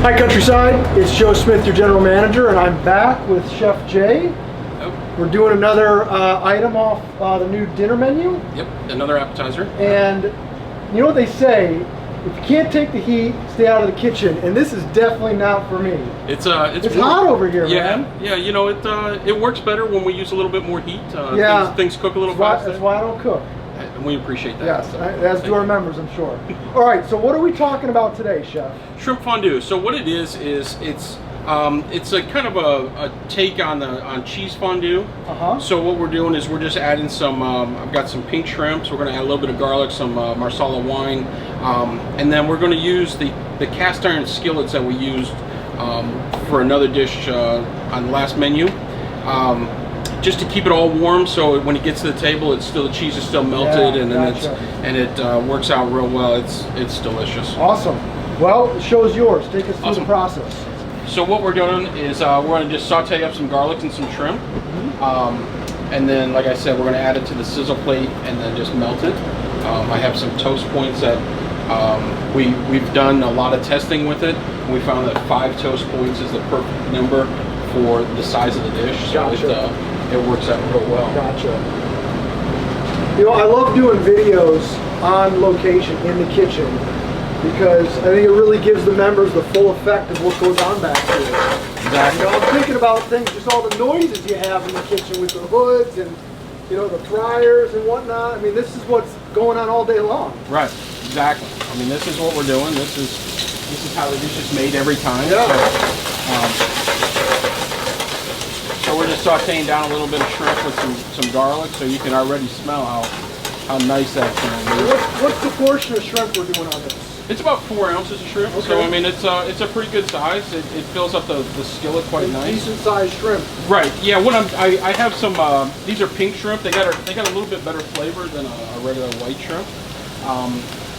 Hi Countryside, it's Joe Smith, your general manager, and I'm back with Chef Jay. Yep. We're doing another item off the new dinner menu. Yep, another appetizer. And you know what they say, if you can't take the heat, stay out of the kitchen, and this is definitely not for me. It's hot over here, man. Yeah, you know, it works better when we use a little bit more heat. Things cook a little faster. That's why I don't cook. And we appreciate that. Yes, as do our members, I'm sure. All right, so what are we talking about today, Chef? Shrimp fondue. So what it is it's a kind of a take on cheese fondue. So what we're doing is we're just adding some. I've got some pink shrimps. We're going to add a little bit of garlic, some Marsala wine, and then we're going to use the cast iron skillets that we used for another dish on the last menu. Just to keep it all warm, so when it gets to the table, the cheese is still melted, and then it works out real well. It's delicious. Awesome. Well, the show's yours. Take us through the process. So what we're doing is we're going to just saute up some garlic and some shrimp, and then, like I said, we're going to add it to the sizzle plate and then just melt it. I have some toast points that we've done a lot of testing with it. We found that 5 toast points is the perfect number for the size of the dish. So it works out real well. Gotcha. You know, I love doing videos on location in the kitchen because I think it really gives the members the full effect of what goes on back here. Exactly. You know, I'm thinking about things, just all the noises you have in the kitchen with the hoods and, you know, the fryers and whatnot. I mean, this is what's going on all day long. Right. Exactly. I mean, this is what we're doing. This is how the dish is made every time. Yeah. So we're just sauteing down a little bit of shrimp with some garlic, so you can already smell how nice that's going to be. What's the portion of shrimp we're doing on this? It's about 4 ounces of shrimp, so I mean it's a pretty good size. It fills up the skillet quite nice. Decent sized shrimp. Right. Yeah. I have some. These are pink shrimp. They got a little bit better flavor than a regular white shrimp.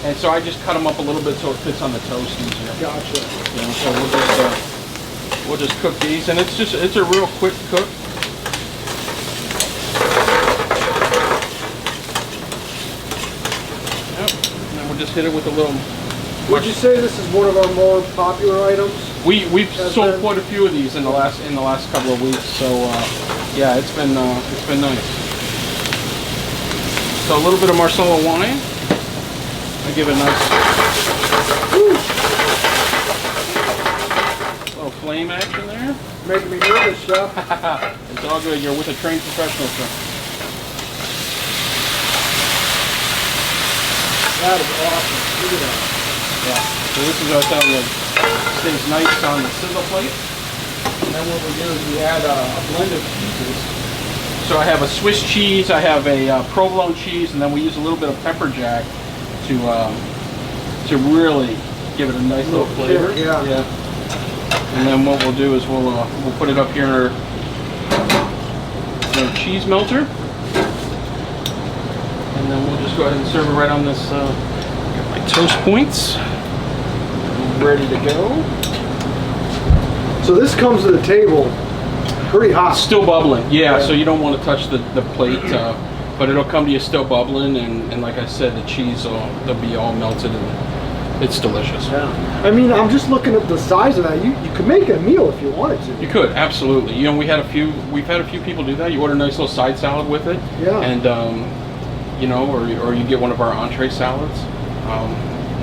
And so I just cut them up a little bit so it fits on the toast easier. Gotcha. You know, so we'll just cook these, and it's a real quick cook. Yep. And then we'll just hit it with a little. Would you say this is one of our more popular items? We've sold quite a few of these in the last couple of weeks. So yeah, it's been nice. So a little bit of Marsala wine. I give it a nice little flame action there. Making me nervous, Chef. It's all good. You're with a trained professional, sir. That is awesome. Look at that. Yeah. So this is what stays nice on the sizzle plate. And then what we do is we add a blend of cheeses. So I have a Swiss cheese, I have a provolone cheese, and then we use a little bit of pepper jack to really give it a nice little flavor. Yeah. And then what we'll do is we'll put it up here in our cheese melter, and then we'll just go ahead and serve it right on this. Got my toast points ready to go. So this comes to the table pretty hot. Still bubbling. Yeah. So you don't want to touch the plate. But it'll come to you still bubbling, and like I said, the cheese they'll be all melted, and it's delicious. Yeah. I mean, I'm just looking at the size of that. You could make it a meal if you wanted to. You could, absolutely. You know, we've had a few people do that. You order a nice little side salad with it. Yeah. And you know, or you get one of our entree salads.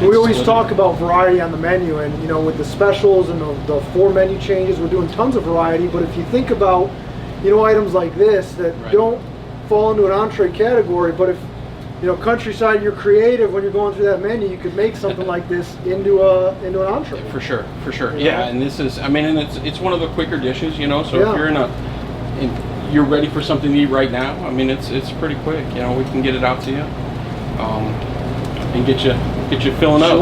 We always talk about variety on the menu, and you know, with the specials and the 4 menu changes, we're doing tons of variety. But if you think about, you know, items like this that don't fall into an entree category, but if you know, Countryside, you're creative when you're going through that menu, you could make something like this into an entree. For sure. Yeah, and this is, I mean, and it's one of the quicker dishes, you know. So if you're you're ready for something to eat right now, I mean, it's pretty quick. You know, we can get it out to you, and get you filling up.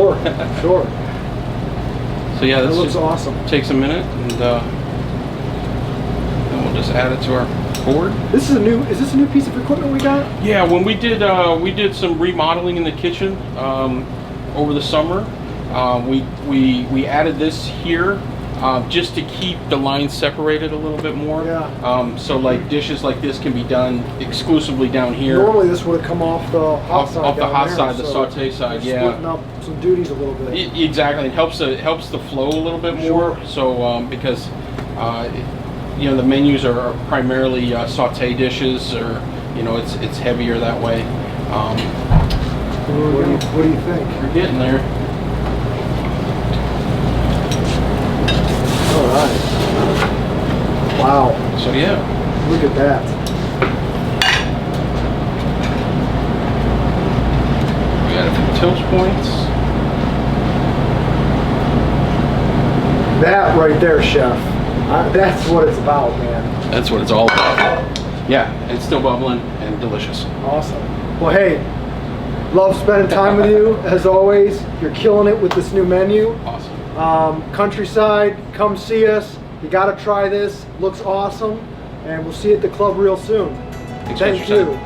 Sure. So yeah, this looks awesome. Takes a minute, and then we'll just add it to our board. Is this a new piece of equipment we got? Yeah, when we did some remodeling in the kitchen over the summer, we added this here just to keep the lines separated a little bit more. Yeah. So like dishes like this can be done exclusively down here. Normally this would have come off the hot side. Off the hot there, side, the so saute side, you're splitting up some duties a little bit. Exactly, it helps the flow a little bit more. Sure. So because you know, the menus are primarily saute dishes, or you know, it's heavier that way. What do you think? We're getting there. All right. Wow. So yeah. Look at that. We got a few toast points. That right there, chef. That's what it's about, man. That's what it's all about. Yeah, it's still bubbling and delicious. Awesome. Well, hey, love spending time with you as always. You're killing it with this new menu. Awesome. Countryside, come see us. You got to try this. Looks awesome, and we'll see you at the club real soon. Thank you.